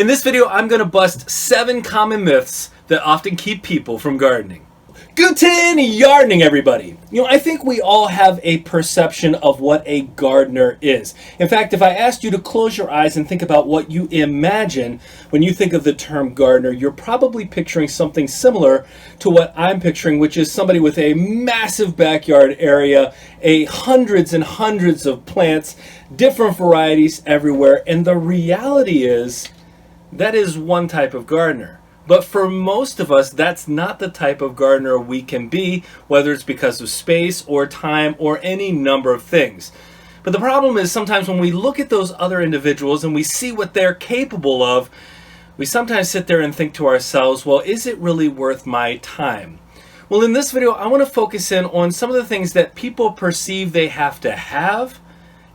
In this video, I'm going to bust 7 common myths that often keep people from gardening. Guten Yardening, everybody! I think we all have a perception of what a gardener is. In fact, if I asked you to close your eyes and think about what you imagine when you think of the term gardener, you're probably picturing something similar to what I'm picturing, which is somebody with a massive backyard area, hundreds and hundreds of plants, different varieties everywhere, and the reality is, that is one type of gardener. But for most of us, that's not the type of gardener we can be, whether it's because of space or time or any number of things. But the problem is sometimes when we look at those other individuals and we see what they're capable of, we sometimes sit there and think to ourselves, well, is it really worth my time? Well, in this video, I want to focus in on some of the things that people perceive they have to have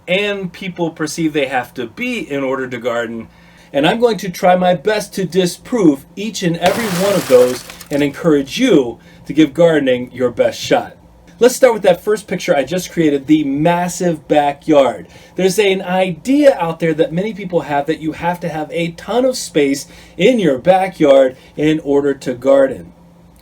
and people perceive they have to be in order to garden. And I'm going to try my best to disprove each and every one of those and encourage you to give gardening your best shot. Let's start with that first picture I just created, the massive backyard. There's an idea out there that many people have that you have to have a ton of space in your backyard in order to garden.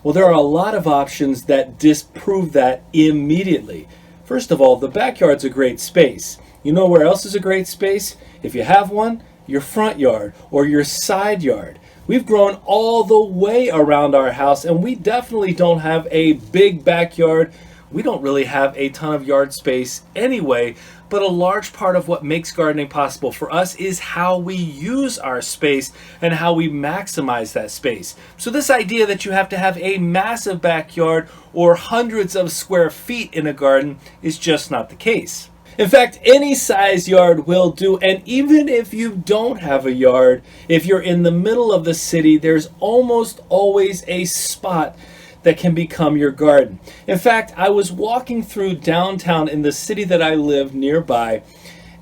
Well, there are a lot of options that disprove that immediately. First of all, the backyard's a great space. You know where else is a great space? If you have one, your front yard or your side yard. We've grown all the way around our house and we definitely don't have a big backyard. We don't really have a ton of yard space anyway, but a large part of what makes gardening possible for us is how we use our space and how we maximize that space. So this idea that you have to have a massive backyard or hundreds of square feet in a garden is just not the case. In fact, any size yard will do, and even if you don't have a yard, if you're in the middle of the city, there's almost always a spot that can become your garden. In fact, I was walking through downtown in the city that I live nearby,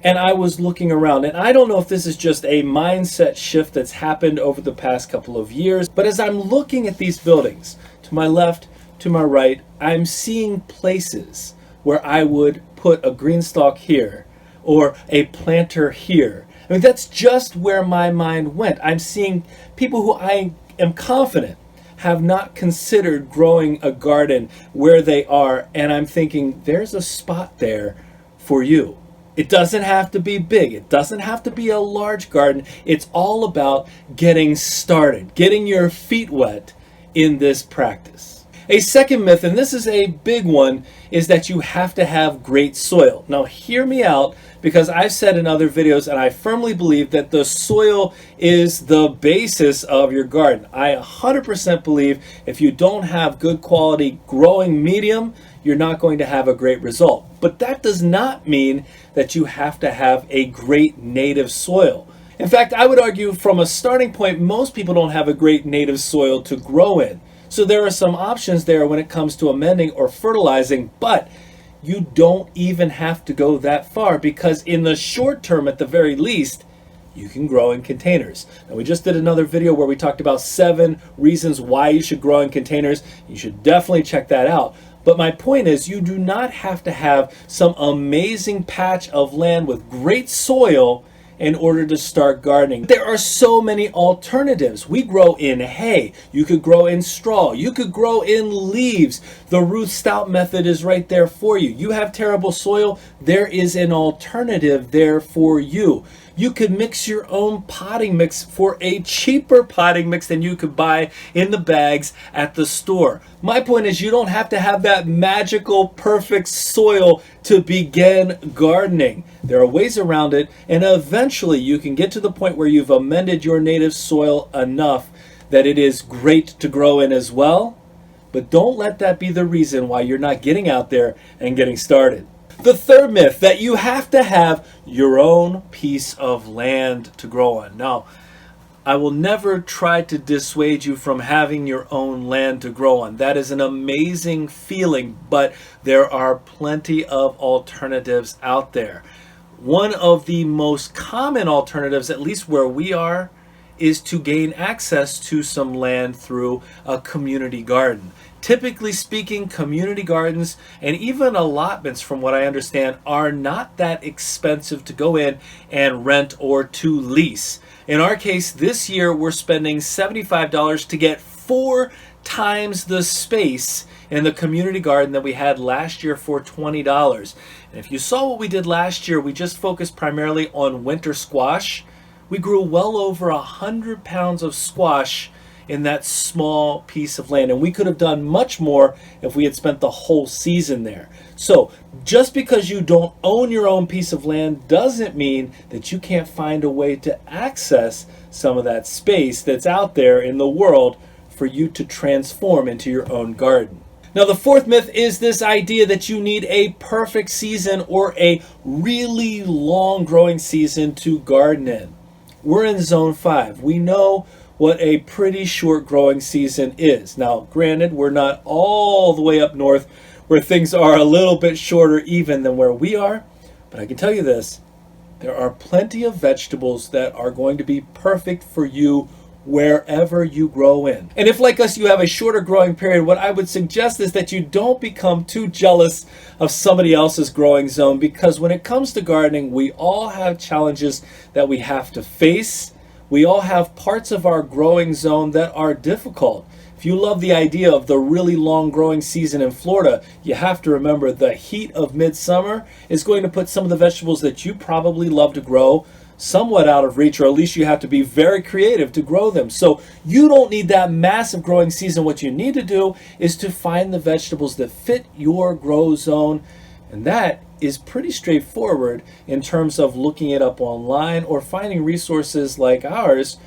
and I was looking around, and I don't know if this is just a mindset shift that's happened over the past couple of years, but as I'm looking at these buildings, to my left, to my right, I'm seeing places where I would put a green stalk here or a planter here. I mean, that's just where my mind went. I'm seeing people who I am confident have not considered growing a garden where they are, and I'm thinking there's a spot there for you. It doesn't have to be big. It doesn't have to be a large garden. It's all about getting started, getting your feet wet in this practice. A second myth, and this is a big one, is that you have to have great soil. Now hear me out, because I've said in other videos, and I firmly believe that the soil is the basis of your garden. I 100% believe if you don't have good quality growing medium, you're not going to have a great result. But that does not mean that you have to have a great native soil. In fact, I would argue from a starting point, most people don't have a great native soil to grow in. So there are some options there when it comes to amending or fertilizing, but you don't even have to go that far, because in the short term, at the very least, you can grow in containers. Now, we just did another video where we talked about 7 reasons why you should grow in containers. You should definitely check that out. But my point is, you do not have to have some amazing patch of land with great soil in order to start gardening. There are so many alternatives. We grow in hay. You could grow in straw. You could grow in leaves. The Ruth Stout method is right there for you. You have terrible soil, there is an alternative there for you. You could mix your own potting mix for a cheaper potting mix than you could buy in the bags at the store. My point is, you don't have to have that magical perfect soil to begin gardening. There are ways around it, and eventually you can get to the point where you've amended your native soil enough that it is great to grow in as well. But don't let that be the reason why you're not getting out there and getting started. The third myth, that you have to have your own piece of land to grow on. Now, I will never try to dissuade you from having your own land to grow on. That is an amazing feeling, but there are plenty of alternatives out there. One of the most common alternatives, at least where we are, is to gain access to some land through a community garden. Typically speaking, community gardens and even allotments, from what I understand, are not that expensive to go in and rent or to lease. In our case, this year we're spending $75 to get 4 times the space in the community garden that we had last year for $20. And if you saw what we did last year, we just focused primarily on winter squash. We grew well over 100 pounds of squash in that small piece of land, and we could have done much more if we had spent the whole season there. So just because you don't own your own piece of land doesn't mean that you can't find a way to access some of that space that's out there in the world for you to transform into your own garden. Now, the fourth myth is this idea that you need a perfect season or a really long growing season to garden in. We're in zone 5. We know what a pretty short growing season is. Now, granted, we're not all the way up north where things are a little bit shorter even than where we are, but I can tell you this, there are plenty of vegetables that are going to be perfect for you wherever you grow in. And if, like us, you have a shorter growing period, what I would suggest is that you don't become too jealous of somebody else's growing zone, because when it comes to gardening, we all have challenges that we have to face. We all have parts of our growing zone that are difficult. If you love the idea of the really long growing season in Florida, you have to remember the heat of midsummer is going to put some of the vegetables that you probably love to grow somewhat out of reach, or at least you have to be very creative to grow them. So you don't need that massive growing season. What you need to do is to find the vegetables that fit your grow zone, and that is pretty straightforward in terms of looking it up online or finding resources like ours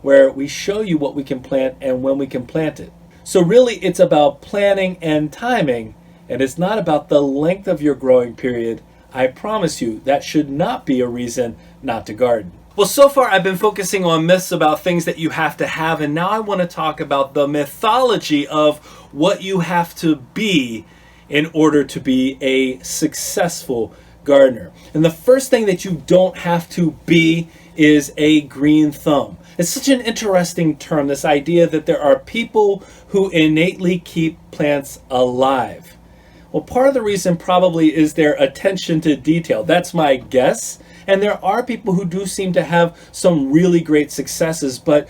where we show you what we can plant and when we can plant it. So really it's about planning and timing, and it's not about the length of your growing period. I promise you that should not be a reason not to garden. Well, so far I've been focusing on myths about things that you have to have, and now I want to talk about the mythology of what you have to be in order to be a successful gardener. And the first thing that you don't have to be is a green thumb. It's such an interesting term, this idea that there are people who innately keep plants alive. Well, part of the reason probably is their attention to detail. That's my guess. And there are people who do seem to have some really great successes, but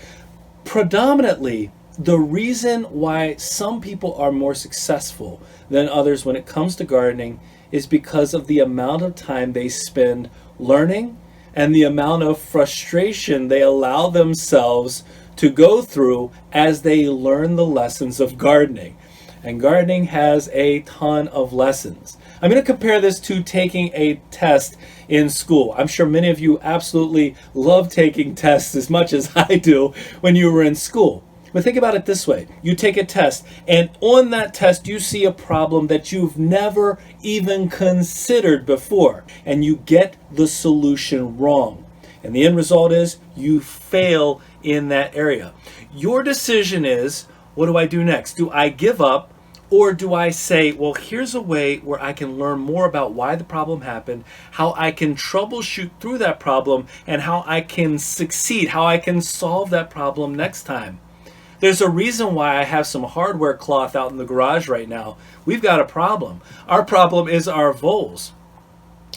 predominantly the reason why some people are more successful than others when it comes to gardening is because of the amount of time they spend learning and the amount of frustration they allow themselves to go through as they learn the lessons of gardening. And gardening has a ton of lessons. I'm going to compare this to taking a test in school. I'm sure many of you absolutely love taking tests as much as I do when you were in school. But think about it this way. You take a test, and on that test you see a problem that you've never even considered before, and you get the solution wrong. And the end result is you fail in that area. Your decision is, what do I do next? Do I give up? Or do I say, well, here's a way where I can learn more about why the problem happened, how I can troubleshoot through that problem, and how I can succeed, how I can solve that problem next time. There's a reason why I have some hardware cloth out in the garage right now. We've got a problem. Our problem is our voles.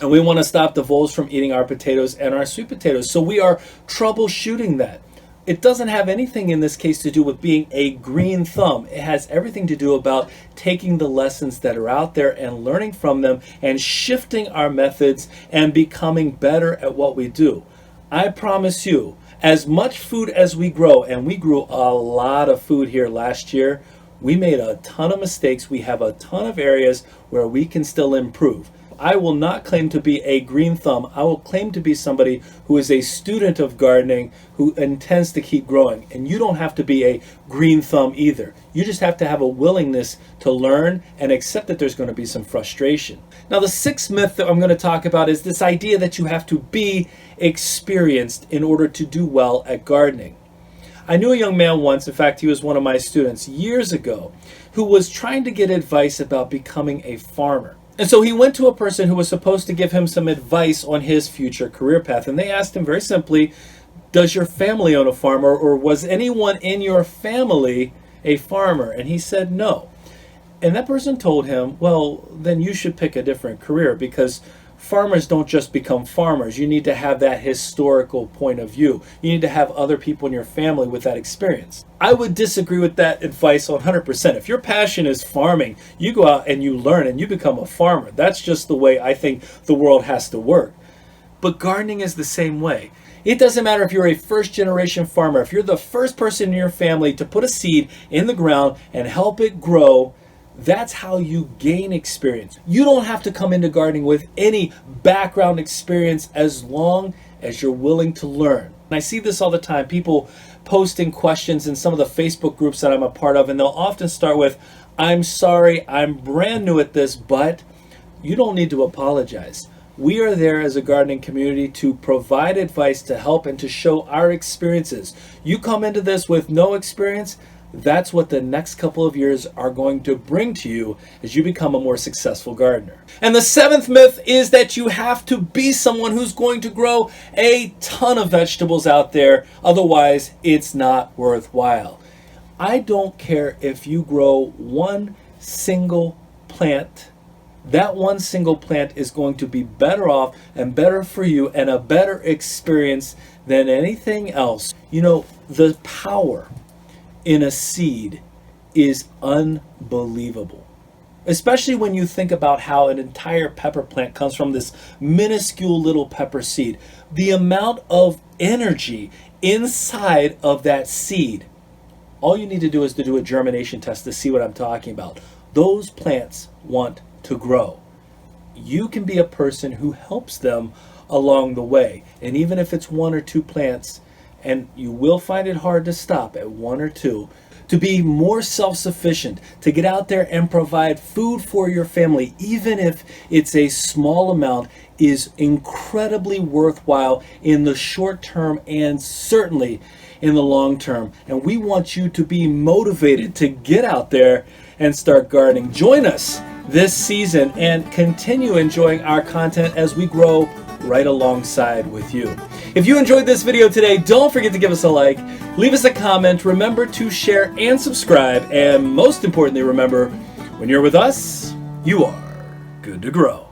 And we want to stop the voles from eating our potatoes and our sweet potatoes. So we are troubleshooting that. It doesn't have anything in this case to do with being a green thumb. It has everything to do about taking the lessons that are out there and learning from them and shifting our methods and becoming better at what we do. I promise you, as much food as we grow, and we grew a lot of food here last year, we made a ton of mistakes. We have a ton of areas where we can still improve. I will not claim to be a green thumb. I will claim to be somebody who is a student of gardening who intends to keep growing. And you don't have to be a green thumb either. You just have to have a willingness to learn and accept that there's going to be some frustration. Now, the sixth myth that I'm going to talk about is this idea that you have to be experienced in order to do well at gardening. I knew a young man once, in fact, he was one of my students years ago, who was trying to get advice about becoming a farmer. And so he went to a person who was supposed to give him some advice on his future career path. And they asked him very simply, does your family own a farm, or was anyone in your family a farmer? And he said no. And that person told him, well, then you should pick a different career, because farmers don't just become farmers. You need to have that historical point of view. You need to have other people in your family with that experience. I would disagree with that advice 100%. If your passion is farming, you go out and you learn and you become a farmer. That's just the way I think the world has to work. But gardening is the same way. It doesn't matter if you're a first-generation farmer. If you're the first person in your family to put a seed in the ground and help it grow, that's how you gain experience. You don't have to come into gardening with any background experience as long as you're willing to learn. And I see this all the time, people posting questions in some of the Facebook groups that I'm a part of, and they'll often start with, "I'm sorry, I'm brand new at this," but you don't need to apologize. We are there as a gardening community to provide advice, to help, and to show our experiences. You come into this with no experience, that's what the next couple of years are going to bring to you as you become a more successful gardener. And the seventh myth is that you have to be someone who's going to grow a ton of vegetables out there, otherwise it's not worthwhile. I don't care if you grow one single plant. That one single plant is going to be better off and better for you and a better experience than anything else. You know, the power in a seed is unbelievable. Especially when you think about how an entire pepper plant comes from this minuscule little pepper seed. The amount of energy inside of that seed. All you need to do is to do a germination test to see what I'm talking about. Those plants want to grow. You can be a person who helps them along the way. And even if it's one or two plants, and you will find it hard to stop at one or two, to be more self-sufficient, to get out there and provide food for your family, even if it's a small amount, is incredibly worthwhile in the short term and certainly in the long term. And we want you to be motivated to get out there and start gardening. Join us this season and continue enjoying our content as we grow right alongside with you. If you enjoyed this video today, don't forget to give us a like, leave us a comment, remember to share and subscribe, and most importantly, remember, when you're with us, you are good to grow.